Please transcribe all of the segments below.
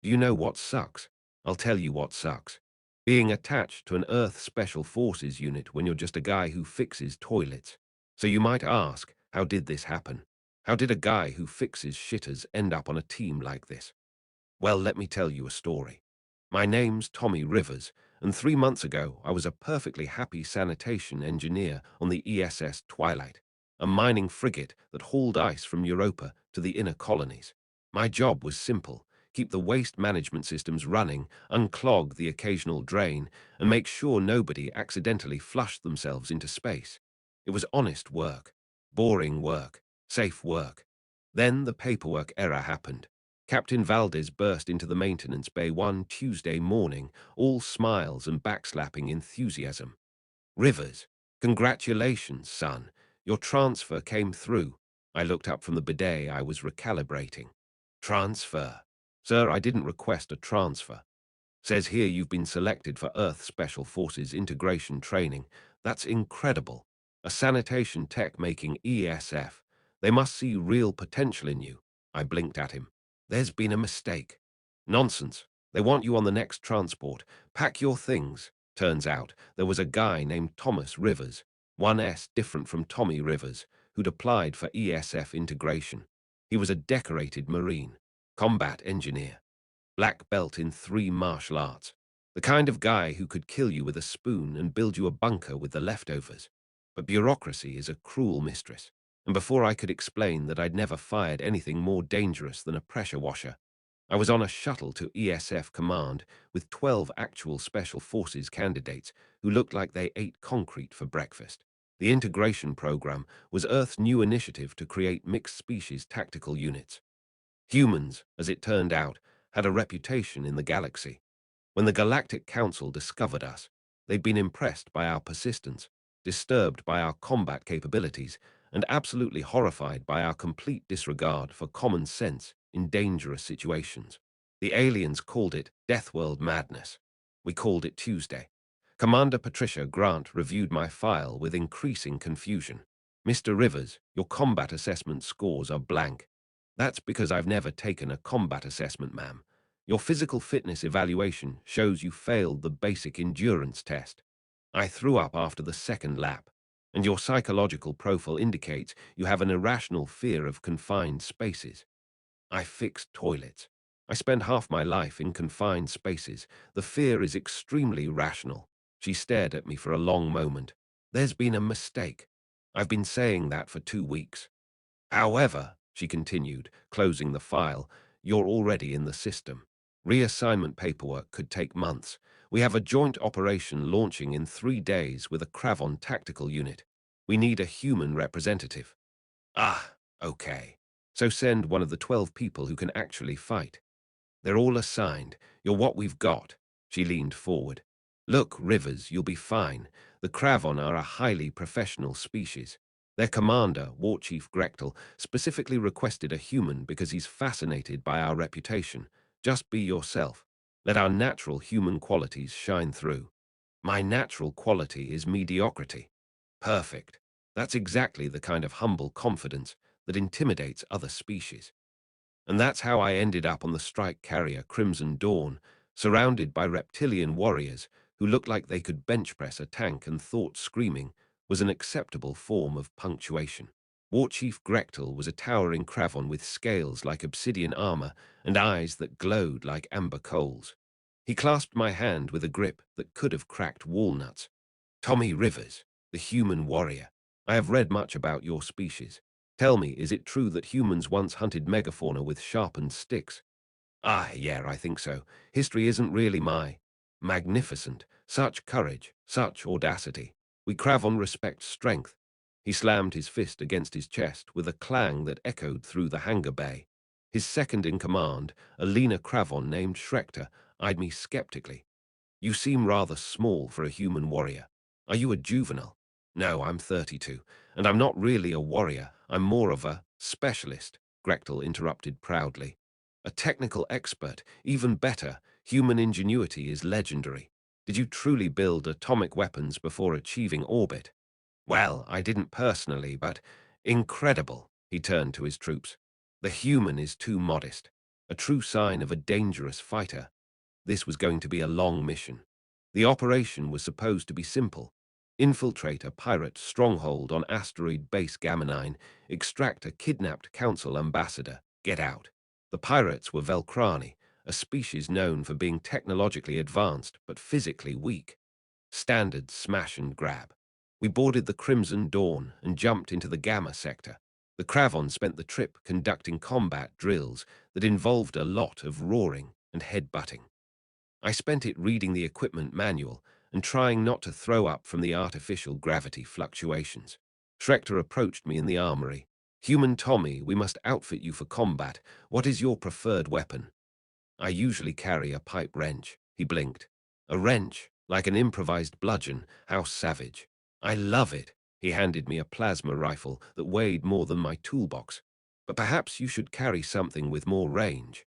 Do you know what sucks? I'll tell you what sucks. Being attached to an Earth Special Forces unit when you're just a guy who fixes toilets. So you might ask, how did this happen? How did a guy who fixes shitters end up on a team like this? Well, let me tell you a story. My name's Tommy Rivers, and 3 months ago I was a perfectly happy sanitation engineer on the ESS Twilight, a mining frigate that hauled ice from Europa to the inner colonies. My job was simple: keep the waste management systems running, unclog the occasional drain, and make sure nobody accidentally flushed themselves into space. It was honest work, boring work, safe work. Then the paperwork error happened. Captain Valdez burst into the maintenance bay one Tuesday morning, all smiles and backslapping enthusiasm. "Rivers, congratulations, son. Your transfer came through." I looked up from the bidet I was recalibrating. "Transfer? Sir, I didn't request a transfer. Says here you've been selected for Earth Special Forces integration training. That's incredible. A sanitation tech making ESF. They must see real potential in you." I blinked at him. "There's been a mistake." "Nonsense. They want you on the next transport. Pack your things." Turns out there was a guy named Thomas Rivers, one S different from Tommy Rivers, who'd applied for ESF integration. He was a decorated Marine, combat engineer, black belt in 3 martial arts. The kind of guy who could kill you with a spoon and build you a bunker with the leftovers. But bureaucracy is a cruel mistress, and before I could explain that I'd never fired anything more dangerous than a pressure washer, I was on a shuttle to ESF Command with 12 actual Special Forces candidates who looked like they ate concrete for breakfast. The integration program was Earth's new initiative to create mixed-species tactical units. Humans, as it turned out, had a reputation in the galaxy. When the Galactic Council discovered us, they'd been impressed by our persistence, disturbed by our combat capabilities, and absolutely horrified by our complete disregard for common sense in dangerous situations. The aliens called it Death World Madness. We called it Tuesday. Commander Patricia Grant reviewed my file with increasing confusion. "Mr. Rivers, your combat assessment scores are blank." "That's because I've never taken a combat assessment, ma'am. Your physical fitness evaluation shows you failed the basic endurance test." I threw up after the second lap. "And your psychological profile indicates you have an irrational fear of confined spaces." I fixed toilets. I spent half my life in confined spaces. The fear is extremely rational. She stared at me for a long moment. "There's been a mistake. I've been saying that for 2 weeks. However," she continued, closing the file, "you're already in the system. Reassignment paperwork could take months. We have a joint operation launching in 3 days with a Cravon tactical unit. We need a human representative." "Ah, okay. So send one of the 12 people who can actually fight. They're all assigned. You're what we've got." She leaned forward. "Look, Rivers, you'll be fine. The Cravon are a highly professional species. Their commander, War Chief Grechtel, specifically requested a human because he's fascinated by our reputation. Just be yourself. Let our natural human qualities shine through." "My natural quality is mediocrity." "Perfect. That's exactly the kind of humble confidence that intimidates other species. And that's how I ended up on the strike carrier Crimson Dawn, surrounded by reptilian warriors who looked like they could bench press a tank and thought screaming was an acceptable form of punctuation. War Chief Grechtel was a towering Cravon with scales like obsidian armor and eyes that glowed like amber coals. He clasped my hand with a grip that could have cracked walnuts. "Tommy Rivers, the human warrior. I have read much about your species. Tell me, is it true that humans once hunted megafauna with sharpened sticks?" "Ah, yeah, I think so. History isn't really my magnificent. Such courage, such audacity. We Cravon respect strength." He slammed his fist against his chest with a clang that echoed through the hangar bay. His second in command, a leaner Cravon named Schrecter, eyed me skeptically. "You seem rather small for a human warrior. Are you a juvenile?" "No, I'm 32, and I'm not really a warrior. I'm more of a specialist," Grechtel interrupted proudly. "A technical expert. Even better, human ingenuity is legendary. Did you truly build atomic weapons before achieving orbit?" "Well, I didn't personally, but incredible." He turned to his troops. "The human is too modest. a true sign of a dangerous fighter. This was going to be a long mission. The operation was supposed to be simple. Infiltrate a pirate stronghold on asteroid base Gamma 9, extract a kidnapped council ambassador, get out. The pirates were Velcrani, a species known for being technologically advanced but physically weak. Standard smash and grab. We boarded the Crimson Dawn and jumped into the Gamma sector. The Cravon spent the trip conducting combat drills that involved a lot of roaring and headbutting. I spent it reading the equipment manual and trying not to throw up from the artificial gravity fluctuations. Schrecter approached me in the armory. "Human Tommy, we must outfit you for combat. What is your preferred weapon?" "I usually carry a pipe wrench." He blinked. "A wrench, like an improvised bludgeon. How savage." "I love it." He handed me a plasma rifle that weighed more than my toolbox. "But perhaps you should carry something with more range."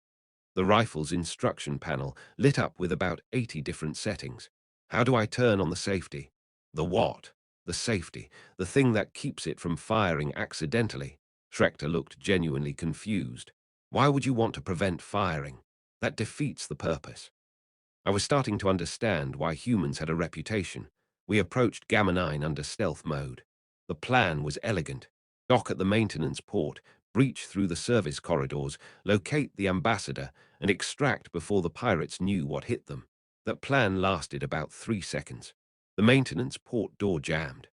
The rifle's instruction panel lit up with about 80 different settings. How do I turn on the safety? The what? The safety, the thing that keeps it from firing accidentally. Schrecter looked genuinely confused. Why would you want to prevent firing? That defeats the purpose. I was starting to understand why humans had a reputation. We approached Gamma 9 under stealth mode. The plan was elegant. Dock at the maintenance port, breach through the service corridors, locate the ambassador, and extract before the pirates knew what hit them. That plan lasted about 3 seconds. The maintenance port door jammed.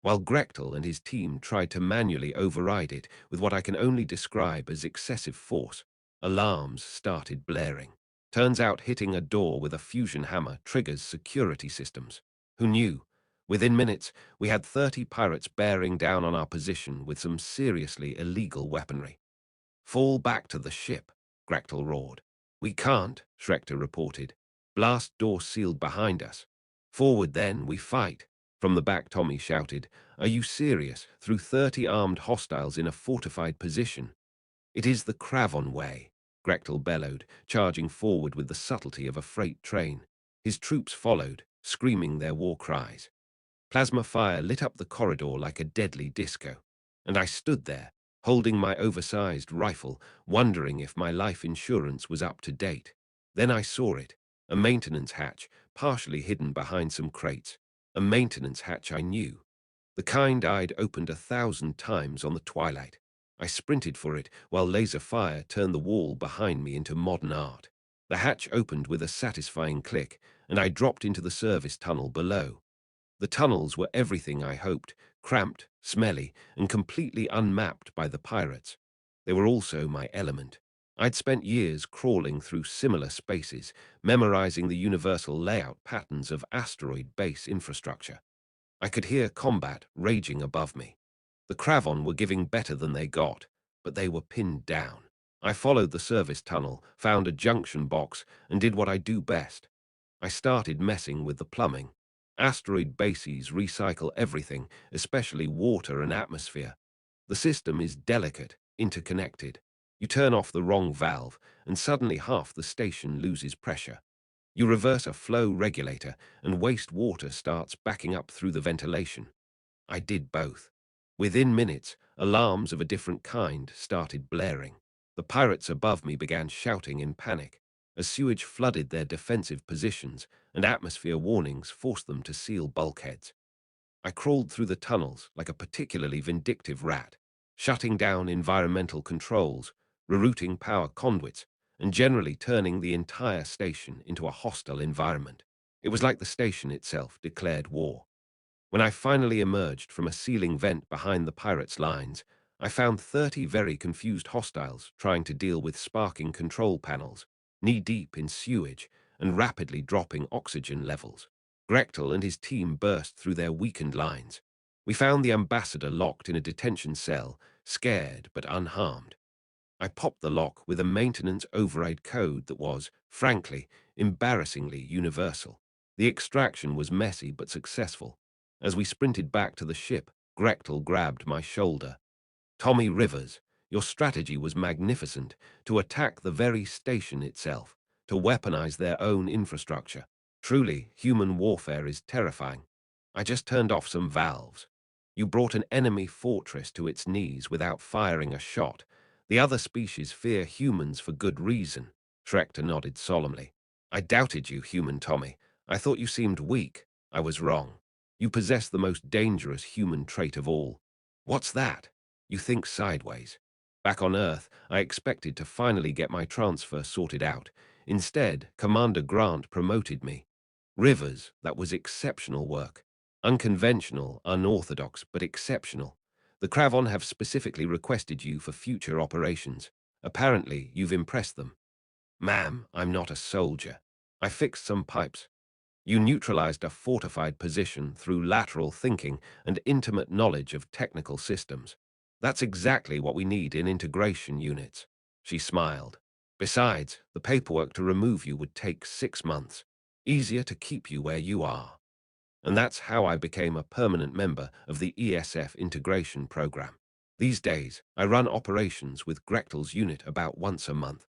While Grechtel and his team tried to manually override it with what I can only describe as excessive force, alarms started blaring. Turns out hitting a door with a fusion hammer triggers security systems. Who knew? Within minutes, we had 30 pirates bearing down on our position with some seriously illegal weaponry. "Fall back to the ship," Grechtel roared. "We can't," Schrecter reported. "Blast door sealed behind us." "Forward then, we fight." From the back Tommy shouted, "Are you serious? Through 30 armed hostiles in a fortified position?" "It is the Cravon way," Grechtel bellowed, charging forward with the subtlety of a freight train. His troops followed, screaming their war cries. Plasma fire lit up the corridor like a deadly disco, and I stood there, holding my oversized rifle, wondering if my life insurance was up to date. Then I saw it, a maintenance hatch, partially hidden behind some crates. A maintenance hatch I knew, the kind I'd opened 1,000 times on the Twilight. I sprinted for it while laser fire turned the wall behind me into modern art. The hatch opened with a satisfying click, and I dropped into the service tunnel below. The tunnels were everything I hoped, cramped, smelly, and completely unmapped by the pirates. They were also my element. I'd spent years crawling through similar spaces, memorizing the universal layout patterns of asteroid base infrastructure. I could hear combat raging above me. The Cravon were giving better than they got, but they were pinned down. I followed the service tunnel, found a junction box, and did what I do best. I started messing with the plumbing. Asteroid bases recycle everything, especially water and atmosphere. The system is delicate, interconnected. You turn off the wrong valve, and suddenly half the station loses pressure. You reverse a flow regulator, and waste water starts backing up through the ventilation. I did both. Within minutes, alarms of a different kind started blaring. The pirates above me began shouting in panic. As sewage flooded their defensive positions, and atmosphere warnings forced them to seal bulkheads. I crawled through the tunnels like a particularly vindictive rat, shutting down environmental controls, rerouting power conduits, and generally turning the entire station into a hostile environment. It was like the station itself declared war. When I finally emerged from a ceiling vent behind the pirates' lines, I found 30 very confused hostiles trying to deal with sparking control panels, knee-deep in sewage, and rapidly dropping oxygen levels. Grechtel and his team burst through their weakened lines. We found the ambassador locked in a detention cell, scared but unharmed. I popped the lock with a maintenance override code that was, frankly, embarrassingly universal. The extraction was messy but successful. As we sprinted back to the ship, Grechtel grabbed my shoulder. "Tommy Rivers, your strategy was magnificent, to attack the very station itself, to weaponize their own infrastructure. Truly, human warfare is terrifying. I just turned off some valves. You brought an enemy fortress to its knees without firing a shot. The other species fear humans for good reason. Schrecter nodded solemnly. I doubted you, human Tommy. I thought you seemed weak. I was wrong. You possess the most dangerous human trait of all. What's that? You think sideways. Back on Earth, I expected to finally get my transfer sorted out. Instead, Commander Grant promoted me. Rivers, that was exceptional work. Unconventional, unorthodox, but exceptional. The Cravon have specifically requested you for future operations. Apparently, you've impressed them. Ma'am, I'm not a soldier. I fixed some pipes. You neutralized a fortified position through lateral thinking and intimate knowledge of technical systems. That's exactly what we need in integration units. She smiled. Besides, the paperwork to remove you would take 6 months. Easier to keep you where you are. And that's how I became a permanent member of the ESF integration program. These days, I run operations with Grechtel's unit about once a month.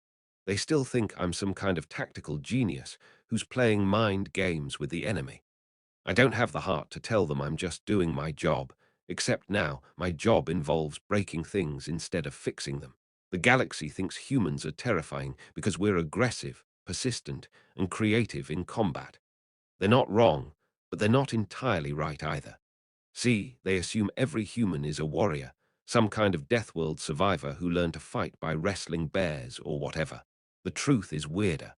They still think I'm some kind of tactical genius who's playing mind games with the enemy. I don't have the heart to tell them I'm just doing my job, except now my job involves breaking things instead of fixing them. The galaxy thinks humans are terrifying because we're aggressive, persistent, and creative in combat. They're not wrong, but they're not entirely right either. See, they assume every human is a warrior, some kind of death world survivor who learned to fight by wrestling bears or whatever. The truth is weirder.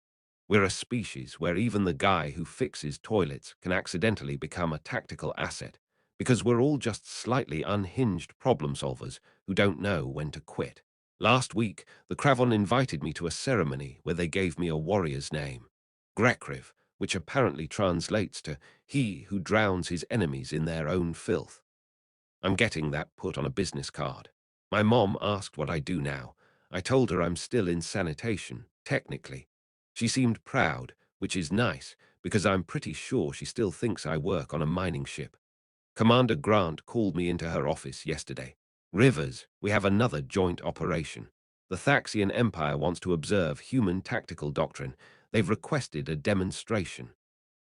We're a species where even the guy who fixes toilets can accidentally become a tactical asset, because we're all just slightly unhinged problem solvers who don't know when to quit. Last week, the Cravon invited me to a ceremony where they gave me a warrior's name, Grekriv, which apparently translates to he who drowns his enemies in their own filth. I'm getting that put on a business card. My mom asked what I do now. I told her I'm still in sanitation, technically. She seemed proud, which is nice, because I'm pretty sure she still thinks I work on a mining ship. Commander Grant called me into her office yesterday. Rivers, we have another joint operation. The Thaxian Empire wants to observe human tactical doctrine. They've requested a demonstration.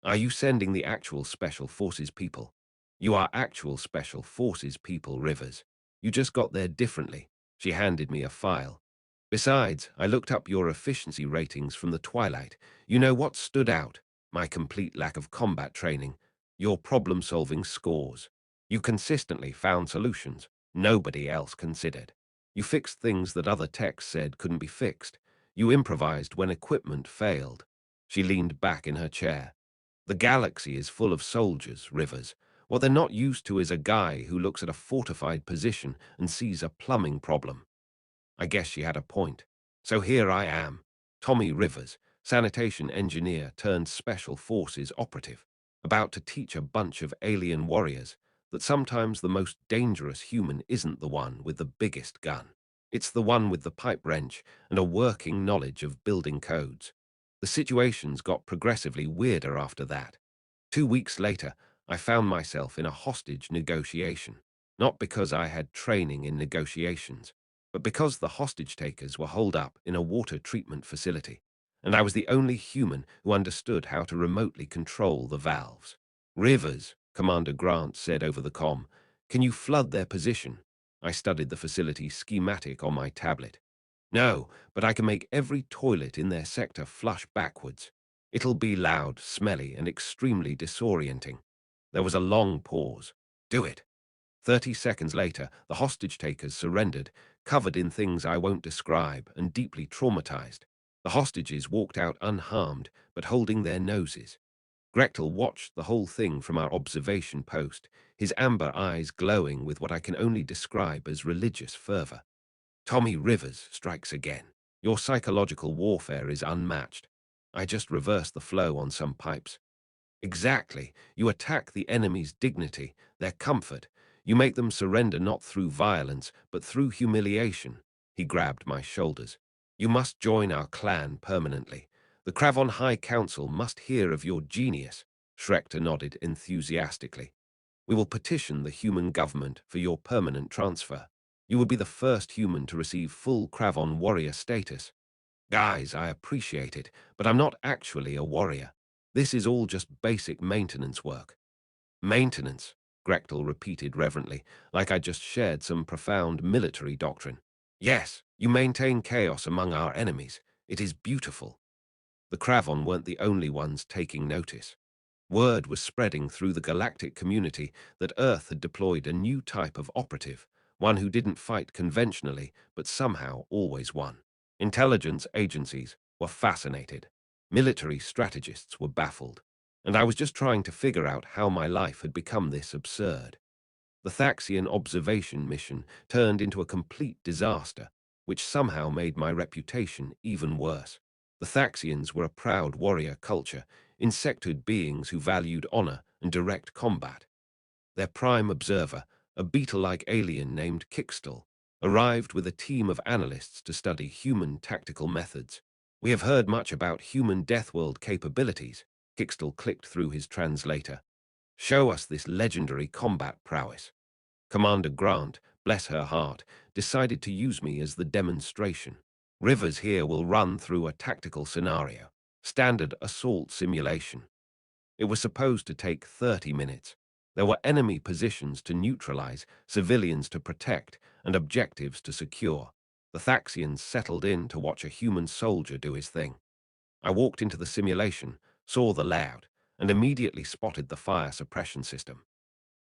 Are you sending the actual Special Forces people? You are actual Special Forces people, Rivers. You just got there differently. She handed me a file. Besides, I looked up your efficiency ratings from the Twilight. You know what stood out? My complete lack of combat training. Your problem-solving scores. You consistently found solutions nobody else considered. You fixed things that other techs said couldn't be fixed. You improvised when equipment failed. She leaned back in her chair. The galaxy is full of soldiers, Rivers. What they're not used to is a guy who looks at a fortified position and sees a plumbing problem. I guess she had a point. So here I am, Tommy Rivers, sanitation engineer turned special forces operative, about to teach a bunch of alien warriors that sometimes the most dangerous human isn't the one with the biggest gun. It's the one with the pipe wrench and a working knowledge of building codes. The situations got progressively weirder after that. 2 weeks later, I found myself in a hostage negotiation, not because I had training in negotiations, but because the hostage takers were holed up in a water treatment facility, and I was the only human who understood how to remotely control the valves. Rivers, Commander Grant said over the comm, can you flood their position? I studied the facility schematic on my tablet. No, but I can make every toilet in their sector flush backwards. It'll be loud, smelly, and extremely disorienting. There was a long pause. Do it. 30 seconds later, the hostage-takers surrendered, covered in things I won't describe and deeply traumatized. The hostages walked out unharmed, but holding their noses. Grechtel watched the whole thing from our observation post, his amber eyes glowing with what I can only describe as religious fervor. Tommy Rivers strikes again. Your psychological warfare is unmatched. I just reversed the flow on some pipes. Exactly. You attack the enemy's dignity, their comfort. You make them surrender not through violence, but through humiliation. He grabbed my shoulders. You must join our clan permanently. The Cravon High Council must hear of your genius. Schrecter nodded enthusiastically. We will petition the human government for your permanent transfer. You will be the first human to receive full Cravon warrior status. Guys, I appreciate it, but I'm not actually a warrior. This is all just basic maintenance work. Maintenance, Grechtel repeated reverently, like I just shared some profound military doctrine. Yes, You maintain chaos among our enemies. It is beautiful. The Kravon weren't the only ones taking notice. Word was spreading through the galactic community that Earth had deployed a new type of operative, one who didn't fight conventionally, but somehow always won. Intelligence agencies were fascinated. Military strategists were baffled. And I was just trying to figure out how my life had become this absurd. The Thaxian observation mission turned into a complete disaster, which somehow made my reputation even worse. The Thaxians were a proud warrior culture, insectoid beings who valued honor and direct combat. Their prime observer, a beetle-like alien named Kixtel, arrived with a team of analysts to study human tactical methods. We have heard much about human Deathworld capabilities. Kixtel clicked through his translator. Show us this legendary combat prowess. Commander Grant, bless her heart, decided to use me as the demonstration. Rivers here will run through a tactical scenario, standard assault simulation. It was supposed to take 30 minutes. There were enemy positions to neutralize, civilians to protect, and objectives to secure. The Thaxians settled in to watch a human soldier do his thing. I walked into the simulation, saw the layout, and immediately spotted the fire suppression system.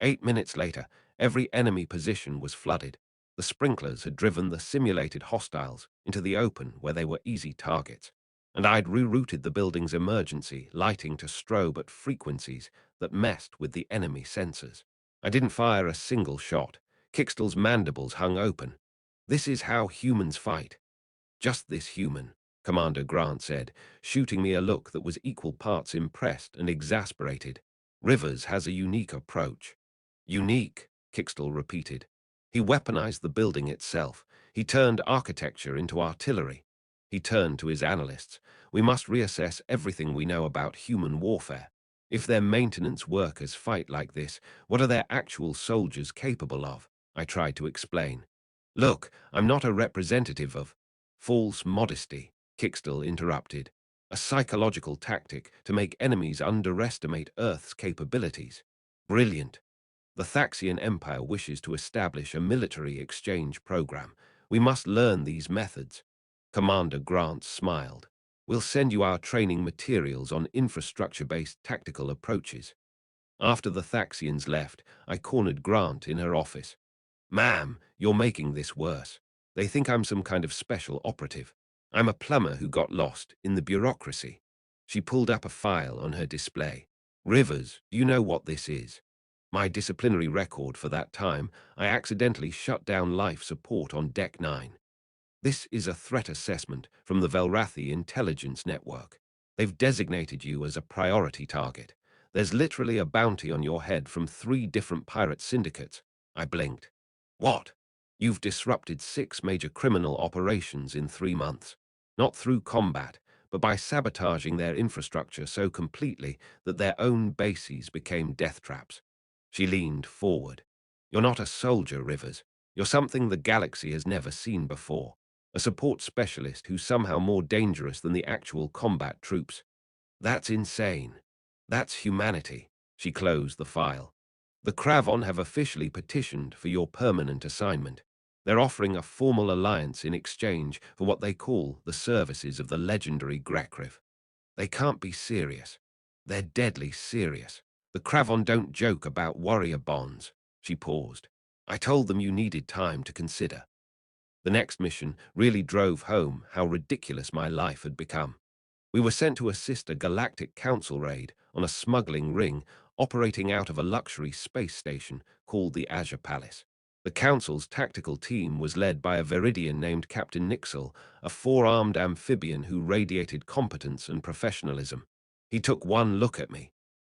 8 minutes later, every enemy position was flooded. The sprinklers had driven the simulated hostiles into the open where they were easy targets, and I'd rerouted the building's emergency lighting to strobe at frequencies that messed with the enemy sensors. I didn't fire a single shot. Kixtel's mandibles hung open. This is how humans fight. Just this human, Commander Grant said, shooting me a look that was equal parts impressed and exasperated. Rivers has a unique approach. Unique, Kixtel repeated. He weaponized the building itself. He turned architecture into artillery. He turned to his analysts. We must reassess everything we know about human warfare. If their maintenance workers fight like this, what are their actual soldiers capable of? I tried to explain. Look, I'm not a representative of false modesty, Kixtel interrupted. A psychological tactic to make enemies underestimate Earth's capabilities. Brilliant. The Thaxian Empire wishes to establish a military exchange program. We must learn these methods. Commander Grant smiled. We'll send you our training materials on infrastructure-based tactical approaches. After the Thaxians left, I cornered Grant in her office. Ma'am, you're making this worse. They think I'm some kind of special operative. I'm a plumber who got lost in the bureaucracy. She pulled up a file on her display. Rivers, do you know what this is? My disciplinary record for that time, I accidentally shut down life support on Deck 9. This is a threat assessment from the Velrathi Intelligence Network. They've designated you as a priority target. There's literally a bounty on your head from 3 different pirate syndicates. I blinked. What? You've disrupted 6 major criminal operations in 3 months. Not through combat, but by sabotaging their infrastructure so completely that their own bases became death traps. She leaned forward. You're not a soldier, Rivers. You're something the galaxy has never seen before. A support specialist who's somehow more dangerous than the actual combat troops. That's insane. That's humanity. She closed the file. The Kravon have officially petitioned for your permanent assignment. They're offering a formal alliance in exchange for what they call the services of the legendary Grekriv. They can't be serious. They're deadly serious. The Kravon don't joke about warrior bonds. She paused. I told them you needed time to consider. The next mission really drove home how ridiculous my life had become. We were sent to assist a galactic council raid on a smuggling ring operating out of a luxury space station called the Azure Palace. The council's tactical team was led by a Viridian named Captain Nixel, a 4-armed amphibian who radiated competence and professionalism. He took one look at me.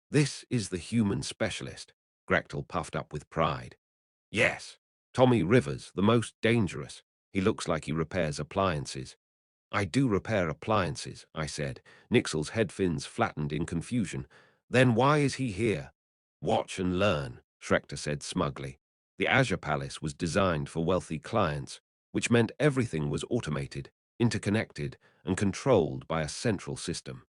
This is the human specialist, Grechtel puffed up with pride. Yes, Tommy Rivers, the most dangerous. He looks like he repairs appliances. I do repair appliances, I said. Nixel's head fins flattened in confusion. Then why is he here? Watch and learn, Schrecter said smugly. The Azure Palace was designed for wealthy clients, which meant everything was automated, interconnected, and controlled by a central system.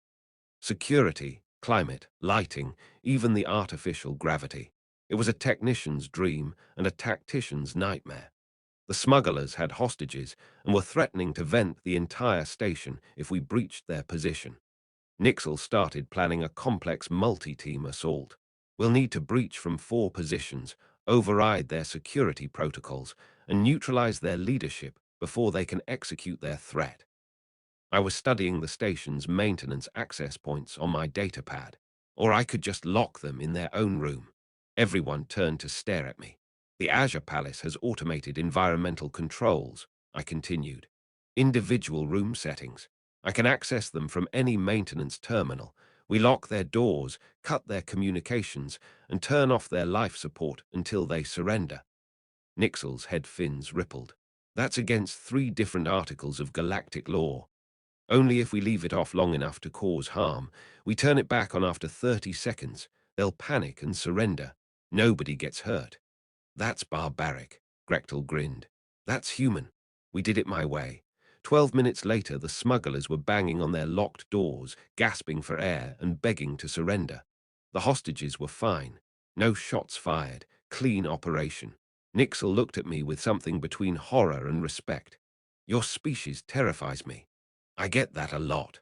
Security, climate, lighting, even the artificial gravity. It was a technician's dream and a tactician's nightmare. The smugglers had hostages and were threatening to vent the entire station if we breached their position. Nixel started planning a complex multi-team assault. We'll need to breach from 4 positions, override their security protocols, and neutralize their leadership before they can execute their threat. I was studying the station's maintenance access points on my datapad, or I could just lock them in their own room. Everyone turned to stare at me. The Azure Palace has automated environmental controls, I continued. Individual room settings. I can access them from any maintenance terminal. We lock their doors, cut their communications, and turn off their life support until they surrender. Nixel's head fins rippled. That's against 3 different articles of galactic law. Only if we leave it off long enough to cause harm. We turn it back on after 30 seconds. They'll panic and surrender. Nobody gets hurt. That's barbaric, Grechtel grinned. That's human. We did it my way. 12 minutes later, the smugglers were banging on their locked doors, gasping for air and begging to surrender. The hostages were fine. No shots fired. Clean operation. Nixel looked at me with something between horror and respect. Your species terrifies me. I get that a lot.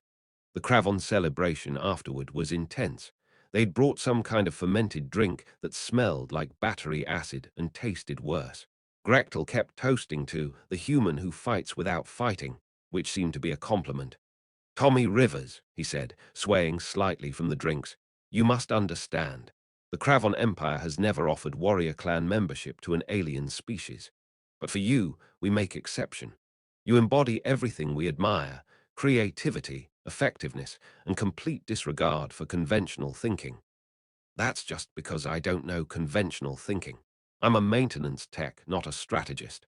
The Kravon celebration afterward was intense. They'd brought some kind of fermented drink that smelled like battery acid and tasted worse. Grechtel kept toasting to the human who fights without fighting, which seemed to be a compliment. Tommy Rivers, he said, swaying slightly from the drinks, you must understand. The Kravon Empire has never offered warrior clan membership to an alien species. But for you, we make exception. You embody everything we admire: creativity, effectiveness, and complete disregard for conventional thinking. That's just because I don't know conventional thinking. I'm a maintenance tech, not a strategist.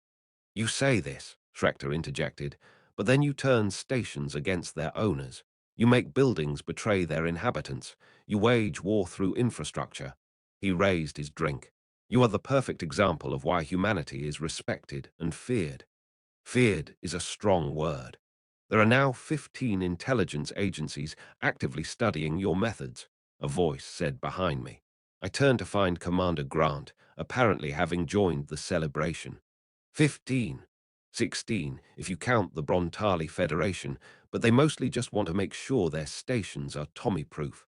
You say this, Schrechter interjected, but then you turn stations against their owners. You make buildings betray their inhabitants. You wage war through infrastructure. He raised his drink. You are the perfect example of why humanity is respected and feared. Feared is a strong word. There are now 15 intelligence agencies actively studying your methods, a voice said behind me. I turned to find Commander Grant, apparently having joined the celebration. 15. 16, if you count the Brontali Federation, but they mostly just want to make sure their stations are Tommy-proof.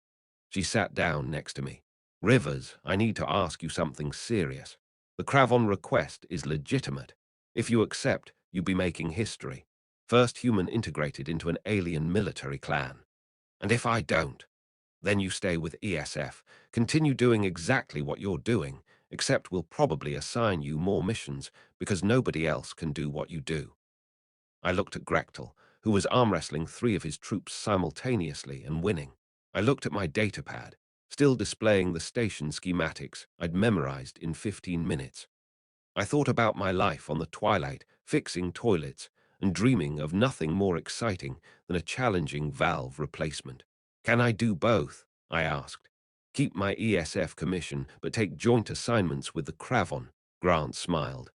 She sat down next to me. Rivers, I need to ask you something serious. The Kravon request is legitimate. If you accept, you'll be making history. First human integrated into an alien military clan. And if I don't, then you stay with ESF, continue doing exactly what you're doing, except we'll probably assign you more missions because nobody else can do what you do. I looked at Grechtel, who was arm wrestling 3 of his troops simultaneously and winning. I looked at my datapad, still displaying the station schematics I'd memorized in 15 minutes. I thought about my life on the Twilight, fixing toilets, and dreaming of nothing more exciting than a challenging valve replacement. Can I do both? I asked. Keep my ESF commission, but take joint assignments with the Kravon, Grant smiled.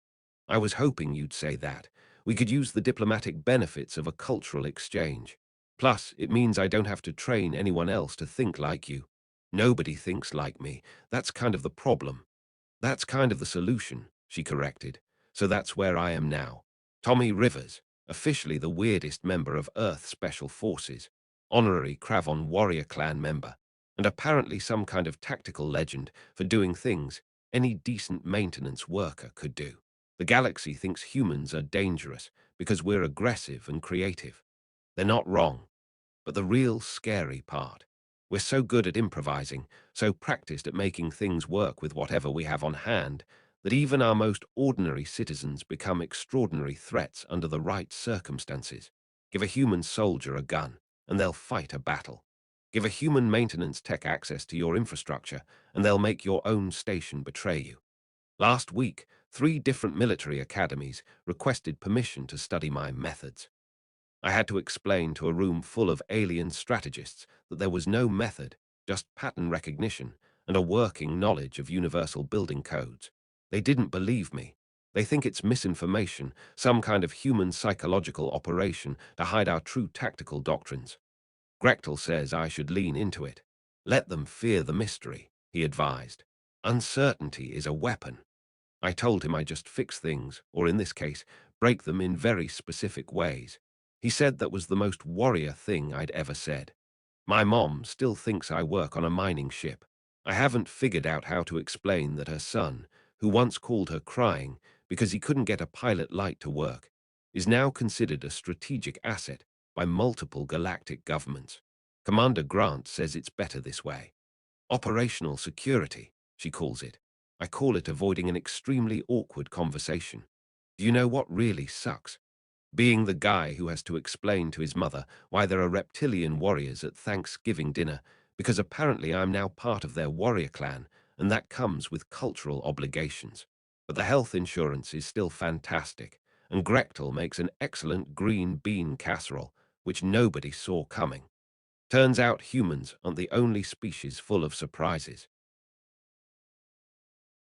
I was hoping you'd say that. We could use the diplomatic benefits of a cultural exchange. Plus, it means I don't have to train anyone else to think like you. Nobody thinks like me. That's kind of the problem. That's kind of the solution, she corrected. So that's where I am now. Tommy Rivers, officially the weirdest member of Earth Special Forces, honorary Kravon warrior clan member, and apparently some kind of tactical legend for doing things any decent maintenance worker could do. The galaxy thinks humans are dangerous because we're aggressive and creative. They're not wrong. But the real scary part, we're so good at improvising, so practiced at making things work with whatever we have on hand, that even our most ordinary citizens become extraordinary threats under the right circumstances. Give a human soldier a gun, and they'll fight a battle. Give a human maintenance tech access to your infrastructure, and they'll make your own station betray you. Last week, 3 different military academies requested permission to study my methods. I had to explain to a room full of alien strategists that there was no method, just pattern recognition and a working knowledge of universal building codes. They didn't believe me. They think it's misinformation, some kind of human psychological operation to hide our true tactical doctrines. Grechtel says I should lean into it. Let them fear the mystery, he advised. Uncertainty is a weapon. I told him I just fix things, or in this case, break them in very specific ways. He said that was the most warrior thing I'd ever said. My mom still thinks I work on a mining ship. I haven't figured out how to explain that her son, who once called her crying because he couldn't get a pilot light to work, is now considered a strategic asset by multiple galactic governments. Commander Grant says it's better this way. Operational security, she calls it. I call it avoiding an extremely awkward conversation. Do you know what really sucks? Being the guy who has to explain to his mother why there are reptilian warriors at Thanksgiving dinner, because apparently I'm now part of their warrior clan, and that comes with cultural obligations. But the health insurance is still fantastic, and Grechtel makes an excellent green bean casserole, which nobody saw coming. Turns out humans aren't the only species full of surprises.